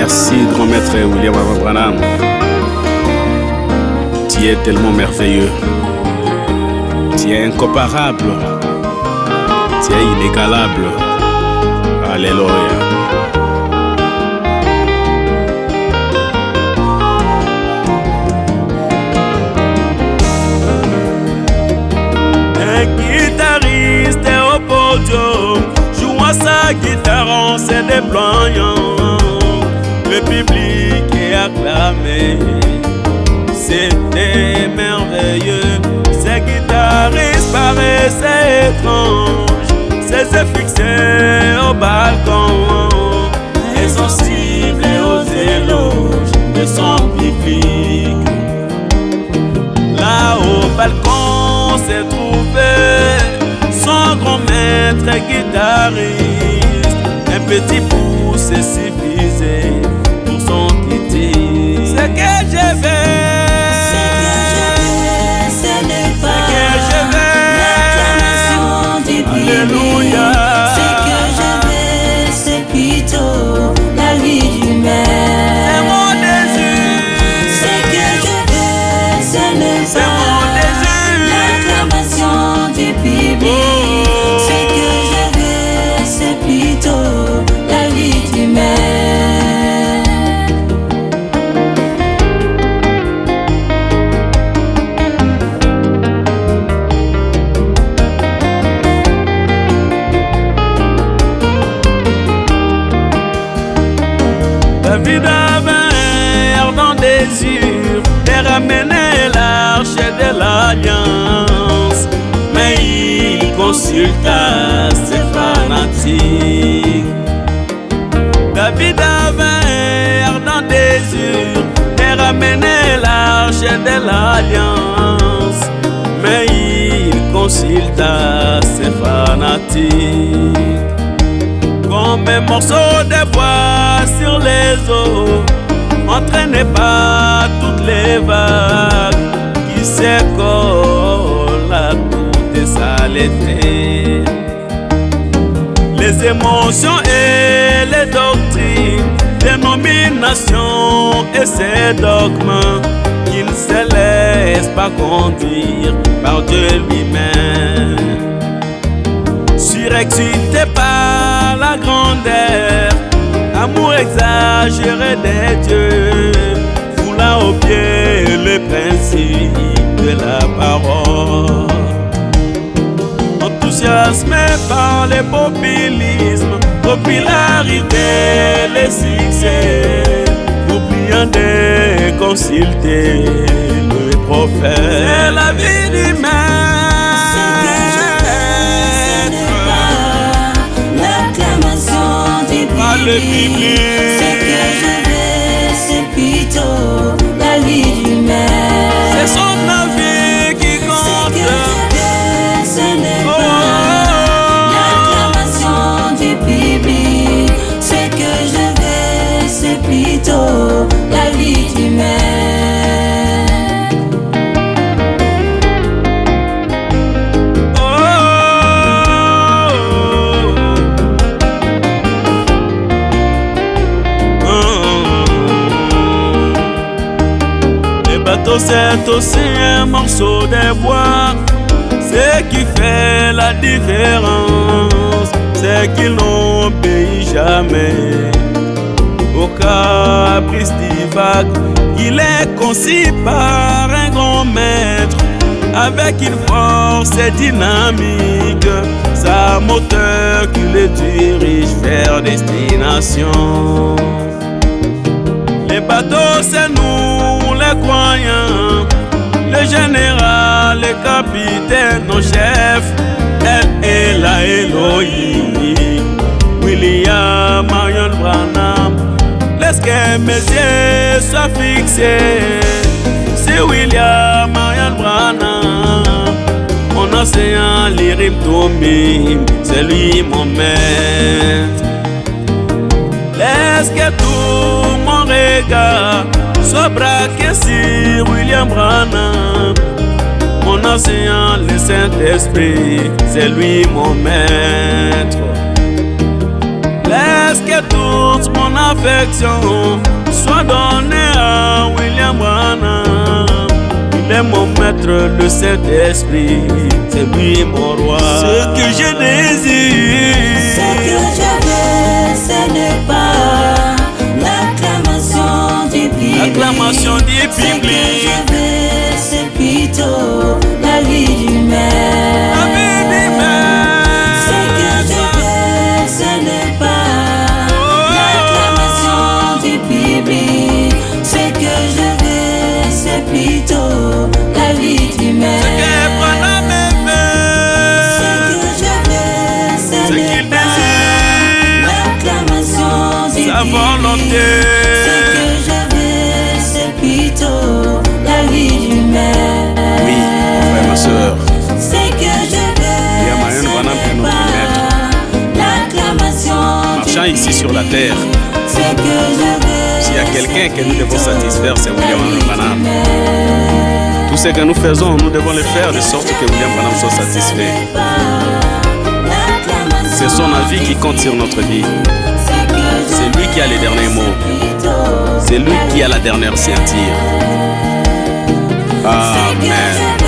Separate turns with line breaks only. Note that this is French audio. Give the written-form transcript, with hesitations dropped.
Merci, grand maître William Branham. Tu es tellement merveilleux. Tu es incomparable. Tu es inégalable. Alléluia.
Un guitariste est au podium, jouant sa guitare en se déployant. Le public est acclamé, c'était merveilleux. Ces guitaristes paraissaient étranges, ses yeux fixés au balcon, insensibles aux éloges de son public. Là au balcon s'est trouvé son grand maître guitariste. Un petit pouce suffisait pour son titi. Ce que je veux,
ce n'est pas l'acclamation du public.
Alléluia.
Ce que je veux, c'est plutôt la vie humaine.
C'est mon désir.
Ce que je veux, ce n'est
C'est
pas
mon désir.
l'acclamation du public. Ce que je veux, c'est plutôt la vie humaine.
David avait un ardent désir de ramener l'arche de l'alliance, mais il consulta ses fanatiques. David avait un ardent désir de ramener l'arche de l'alliance, mais il consulta ses fanatiques. Comme un morceau de bois sur les eaux, entraîné par toutes les vagues qui s'écollent à toute saleté. Les émotions et les doctrines, dénominations et ses dogmes qui ne se laissent pas conduire par Dieu lui-même. Surexcité par la grandeur, amour exagéré des dieux, foulant aux pieds le principe de la parole. Enthousiasmé par le populisme, popularité, les succès, oubliant de consulter le prophète. C'est la vie d'humain. Le public.
Ce que je veux, c'est plutôt la vie humaine.
C'est son avis qui compte.
Ce que je veux, ce n'est pas l'acclamation du public. Ce que je veux, c'est plutôt la vie humaine.
C'est aussi un morceau de bois, ce qui fait la différence, c'est qu'ils n'obéissent jamais au caprice des vagues. Il est conçu par un grand maître, avec une force dynamique, sa moteur qui le dirige vers destination. Les bateaux, c'est nous les croyants, le général, le capitaine, nos chefs, elle est la Elohim. William Marion Branham, laisse que mes yeux soient fixés sur William Marion Branham. Mon océan, l'Irim Tomim, c'est lui mon maître. Laisse que tout mon regard soit braqué sur William Branham. Mon océan, le Saint-Esprit, c'est lui mon maître. Laisse laisse que toute mon affection soit donnée à William Branham. Il est mon maître, le Saint-Esprit, c'est lui mon roi. Ce que je désire,
ce que je veux, ce n'est pas l'acclamation du public.
L'acclamation du public.
Ce que je veux, c'est plutôt la vie du maire.
La vie du maire.
Ce que je veux, ce n'est pas l'acclamation du public. Ce que je veux, c'est plutôt la vie du maire.
Ce que Branham aimait.
Ce que je veux, ce
Ce
n'est
qu'il
pas
désire.
l'acclamation du
Sa
public.
volonté.
Ce que je veux, c'est plutôt la vie du maire.
Oui, frère, ma soeur.
Ce que je veux,
William
ce
Branham est
n'est
notre
pas l'acclamation du
Marchant ici sur la terre,
Ce que je veux,
s'il y a quelqu'un que nous devons
c'est
satisfaire, c'est William Branham. Tout ce que nous faisons, nous devons le faire de sorte que William Branham soit satisfait. C'est son avis qui compte sur notre vie. C'est lui qui a les derniers mots. C'est lui qui a la dernière ceinture. Amen.